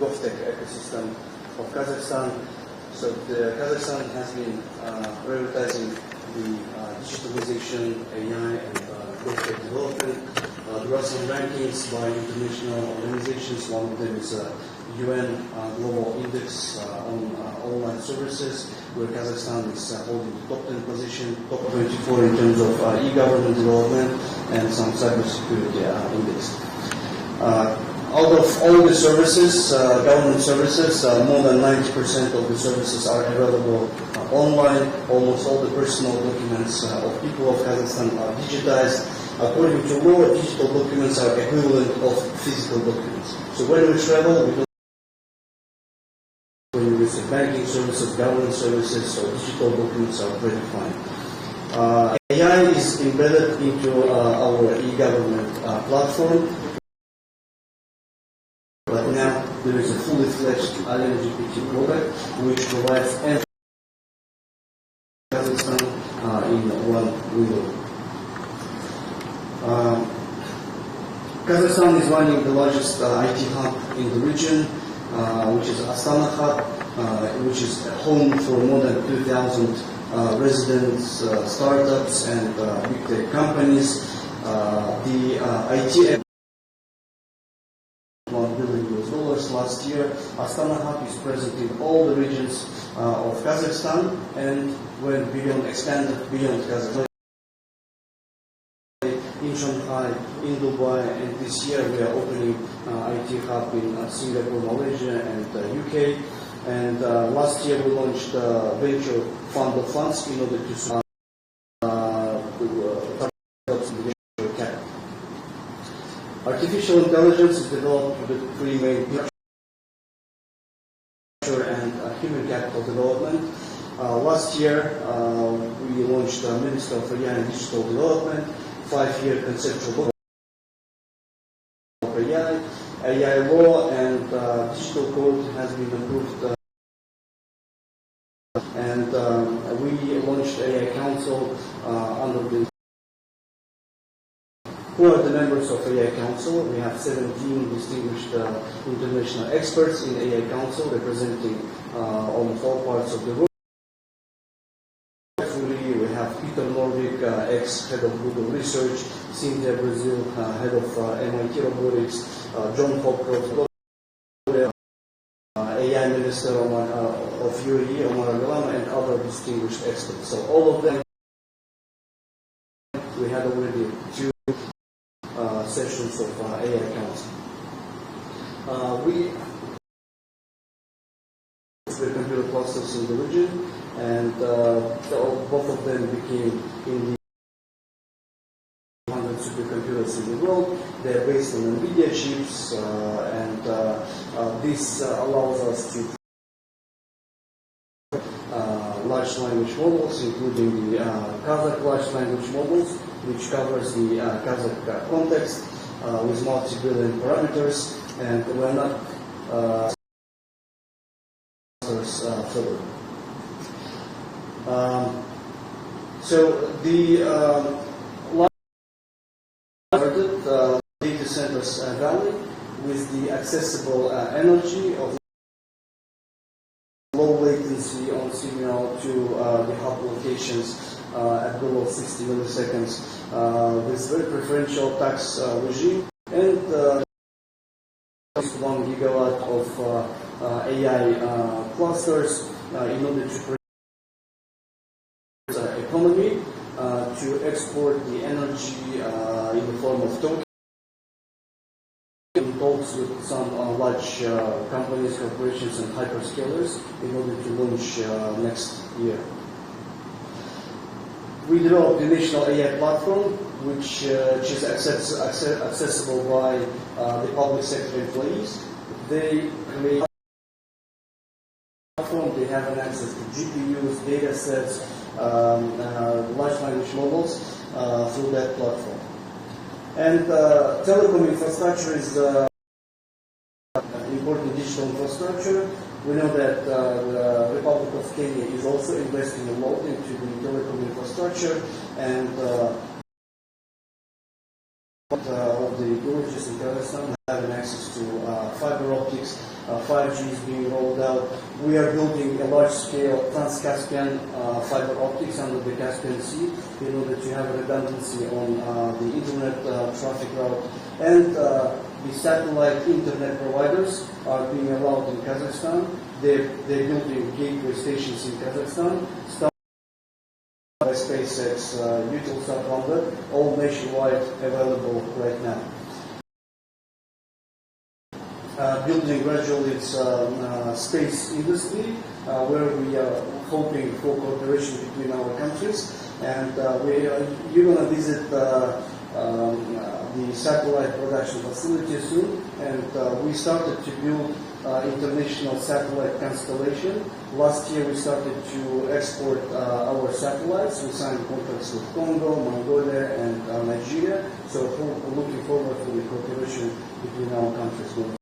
GovTech ecosystem of Kazakhstan. So Kazakhstan has been prioritizing the digitalization, AI, and GovTech development. There are some rankings by international organizations. One of them is UN Global Index on online services, where Kazakhstan is holding the top 10 position, top 24 in terms of e-government development and some cybersecurity index. Out of all the services, government services, more than 90% of the services are available online. Almost all the personal documents of people of Kazakhstan are digitized. According to law, digital documents are equivalent of physical documents. So when we travel, we don't use banking services, government services, so digital documents are very fine. AI is embedded into our e-government platform. But now there is a fully fledged Alem GPT product which provides Kazakhstan in one window. Kazakhstan is running the largest IT hub in the region, which is Astana hub, which is home for more than 2,000 residents, startups, and big tech companies. The IT $1 billion last year. Astana hub is present in all the regions of Kazakhstan and went beyond, expanded beyond Kazakhstan. In Shanghai, in Dubai, and this year we are opening IT hub in Singapore, Malaysia, and UK. And last year we launched venture fund of funds in order to support venture capital. Artificial intelligence is developed with three main structure and human capital development. Last year we launched Minister of AI and Digital Development, 5-year conceptual book of AI law, and digital code has been approved. And we launched AI Council under the. Who are the members of AI Council? We have 17 distinguished international experts in AI Council representing almost all parts of the world. We have Peter Norvig, ex-head of Google Research, Cynthia Brazil, head of MIT Robotics, John Hopcroft, AI Minister of UAE, Omar Alem, and other distinguished experts. So all of them, we had already 2 sessions of AI Council. We the computer clusters in the region, and both of them became in the 100 supercomputers in the world. They are based on NVIDIA chips, and this allows us to large language models, including the Kazakh large language models, which covers the Kazakh context with multi-billion parameters, and we're not further. So the data centers valley with the accessible energy of low latency on signal to the hub locations at below 60 milliseconds with very preferential tax regime, and 1 gigawatt of AI clusters in order to create economy to export the energy in the form of tokens. In talks with some large companies, corporations, and hyperscalers in order to launch next year. We developed the national AI platform, which is accessible by the public sector employees. They create platform. They have an access to GPUs, data sets, large language models through that platform. And telecom infrastructure is important digital infrastructure. We know that the Republic of Kenya is also investing a lot into the telecom infrastructure, and of the villages in Kazakhstan have an access to fiber fiber optics. 5G is being rolled out. We are building a large-scale trans-Caspian fiber optics under the Caspian Sea in order to have redundancy on the internet traffic route. And the satellite internet providers are being allowed in Kazakhstan. They're building gateway stations in Kazakhstan. By SpaceX, Eutelsat, all nationwide available right now. Building gradually its space industry, where we are hoping for cooperation between our countries. And you're going to visit the satellite production facility soon. And we started to build international satellite constellation. Last year we started to export our satellites. We signed contracts with Congo, Mongolia, and Nigeria. So we're looking forward to the cooperation between our countries.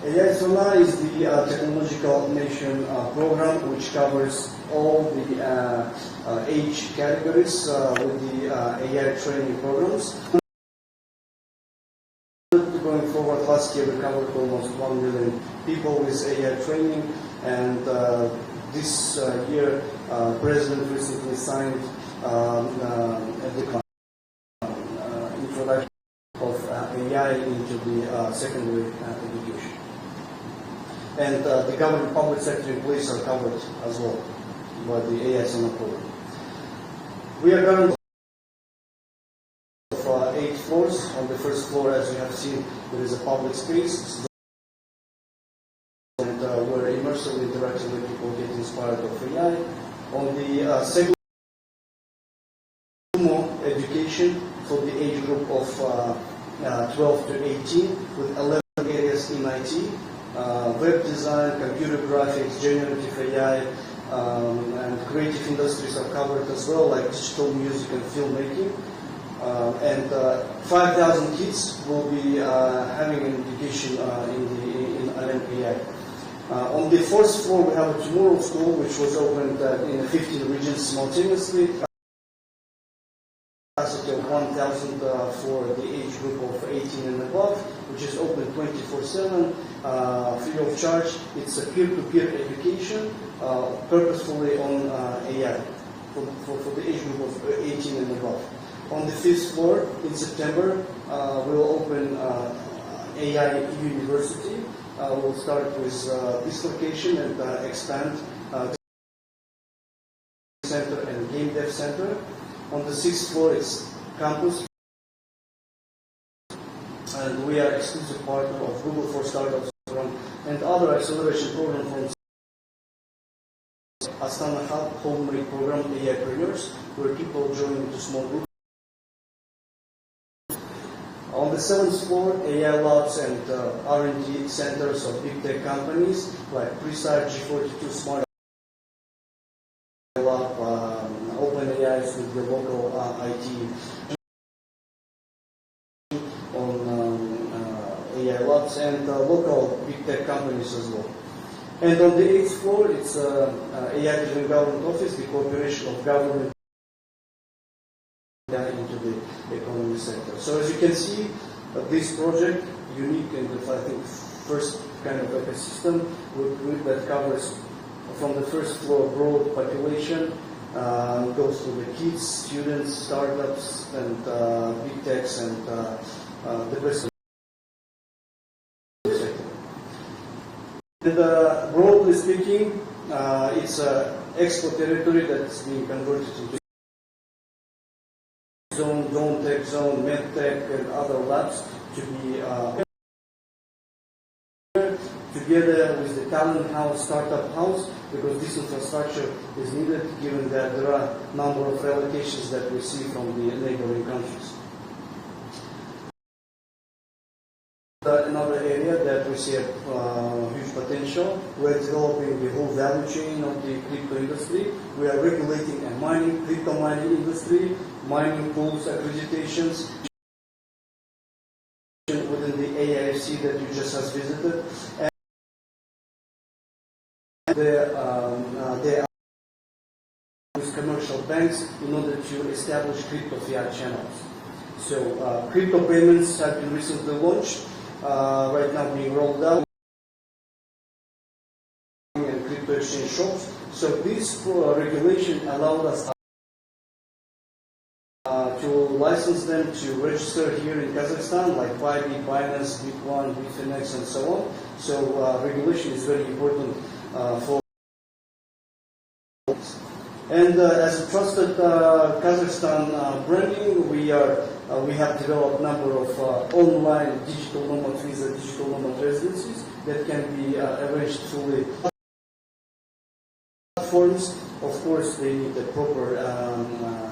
Astana is the technological nation program which covers all the age categories with the AI training programs. Going forward, last year we covered almost 1 million people with AI training, and this year President recently signed the introduction of AI into the secondary education. And the government public sector employees are covered as well by the Astana program. We are currently of 8 floors. On the first floor, as you have seen, there is a public space, and where immersively interacting with people get inspired of AI. On the second floor, education for the age group of 12 to 18 with 11 areas in IT. Web design, computer graphics, generative AI, and creative industries are covered as well, like digital music and filmmaking. And 5,000 kids will be having an education in Alem AI. On the first floor, we have a tomorrow school, which was opened in 15 regions simultaneously. Capacity of 1,000 for the age group of 18 and above, which is open 24/7, free of charge. It's a peer-to-peer education, purposefully on AI for the age group of 18 and above. On the 5th floor, in September, we'll open AI University. We'll start with this location and expand center and game dev center. On the 6th floor, it's campus, and we are exclusive partner of Google for Startups program and other acceleration program from Astana Hub, homemade program, AIpreneurs, where people join into small groups. On the 7th floor, AI labs and R&D centers of big tech companies like Preside, G42, Smart Lab, OpenAIs with the local IT on AI labs and local big tech companies as well. And on the 8th floor, it's AI-driven government office, the cooperation of government into the economy sector. So as you can see, this project, unique and I think first kind of ecosystem that covers from the first floor broad population, goes to the kids, students, startups, and big techs, and the rest of the sector. And broadly speaking, it's an export territory that's being converted into zone, drone tech zone, med tech, and other labs to be together with the talent house, startup house, because this infrastructure is needed given that there are a number of relocations that we see from the neighboring countries. Another area that we see a huge potential, we're developing the whole value chain of the crypto industry. We are regulating a crypto mining industry, mining pools, accreditations within the AIFC that you just has visited. And they are with commercial banks in order to establish crypto fiat channels. So crypto payments have been recently launched. right now being rolled out, and crypto exchange shops. So this regulation allowed us to license them to register here in Kazakhstan, like Bybit, Binance, Bitcoin, Bitfinex, and so on. So regulation is very important for. And as a trusted Kazakhstan branding, we have developed a number of online digital nomad visa, digital nomad residencies that can be arranged through the platforms. Of course, they need the proper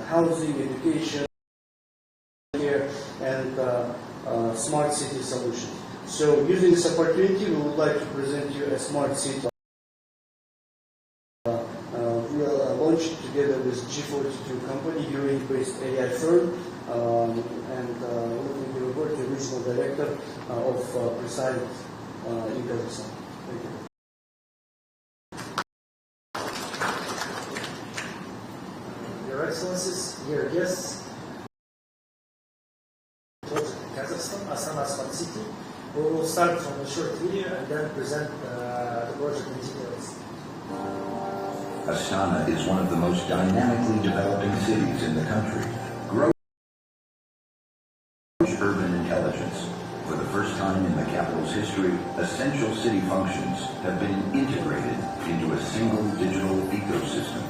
housing, education, care, and smart city solution. So, using this opportunity, we would like to present you a smart city. Launched together with G42 company, UAE-based AI firm, and looking to report the regional director of Preside in Kazakhstan. Thank you. Your Excellencies, dear guests, project in Kazakhstan, Astana Smart City. We will start from a short video and then present the project in details. Astana is one of the most dynamically developing cities in the country. Growing urban intelligence. For the first time in the capital's history, essential city functions have been integrated into a single digital ecosystem.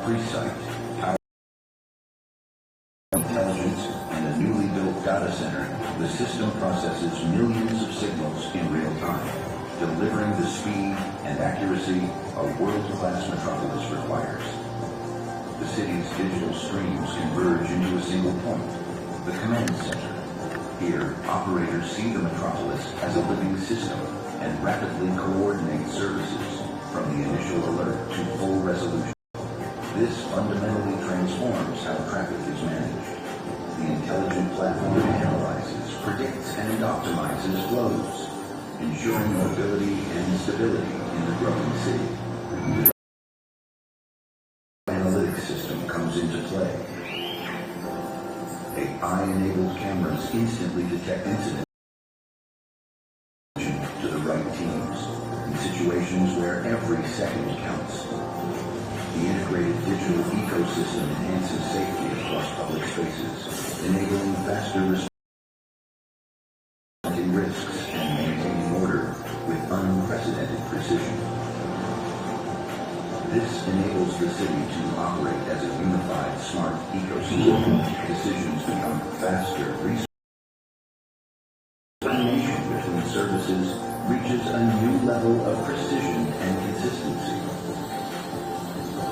Pre-site, power, intelligence, and a newly built data center, the system processes millions of signals in real time, delivering the speed and accuracy a world-class metropolis requires. The city's digital streams converge into a single point, the command center. Here, operators see the metropolis as a living system and rapidly coordinate services from the initial alert to full resolution. This fundamentally transforms how traffic is managed. The intelligent platform analyzes, predicts, and optimizes flows, ensuring mobility and stability in the growing city. The analytics system comes into play. AI-enabled cameras instantly detect incidents to the right teams in situations where every second counts. The integrated digital ecosystem enhances safety across public spaces, enabling faster response to risks and maintaining order with unprecedented precision. This enables the city to operate as a unified, smart ecosystem. Decisions become faster. Coordination between services reaches a new level of precision and consistency.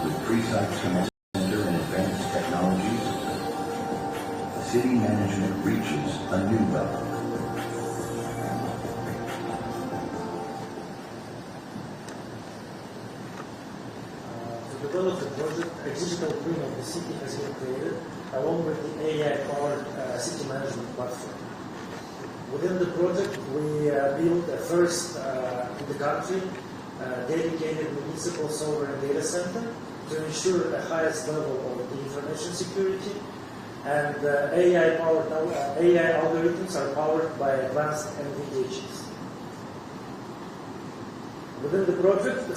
With Preside's command center and advanced technologies, city management reaches a new level. To develop the project, a digital twin of the city has been created along with the AI-powered city management platform. Within the project, we built a first in the country dedicated municipal sovereign data center to ensure the highest level of the information security, and AI algorithms are powered by advanced NVIDIA chips. Within the project, the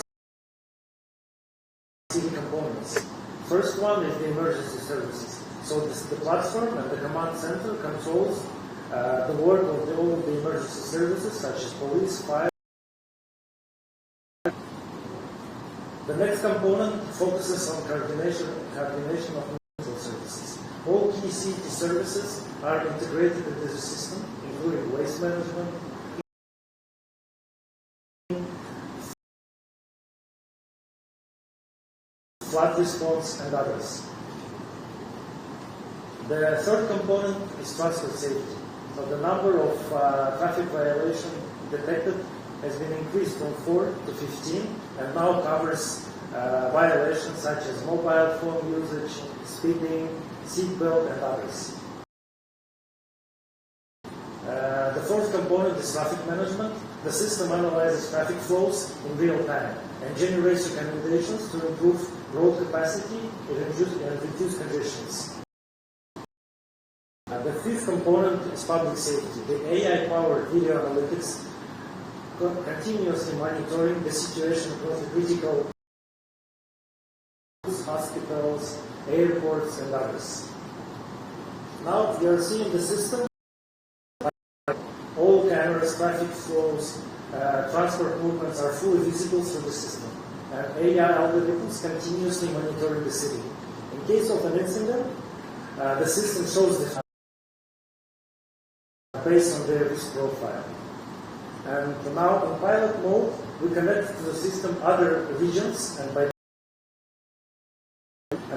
city components. First one is the emergency services. So the platform and the command center controls the work of all of the emergency services such as police, fire. The next component focuses on coordination of municipal services. All key city services are integrated into the system, including waste management, flood response, and others. The third component is transport safety. So the number of traffic violations detected has been increased from 4 to 15 and now covers violations such as mobile phone usage, speeding, seatbelt, and others. The fourth component is traffic management. The system analyzes traffic flows in real time and generates recommendations to improve road capacity and reduce congestions. The fifth component is public safety. The AI-powered video analytics continuously monitoring the situation across the critical hospitals, airports, and others. Now we are seeing the system. All cameras, traffic flows, transport movements are fully visible through the system. And AI algorithms continuously monitoring the city. In case of an incident, the system shows the based on their risk profile. And now in pilot mode, we connect to the system other regions and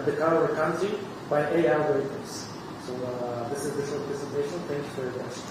the cover country by AI algorithms. So this is the short presentation. Thank you for your attention.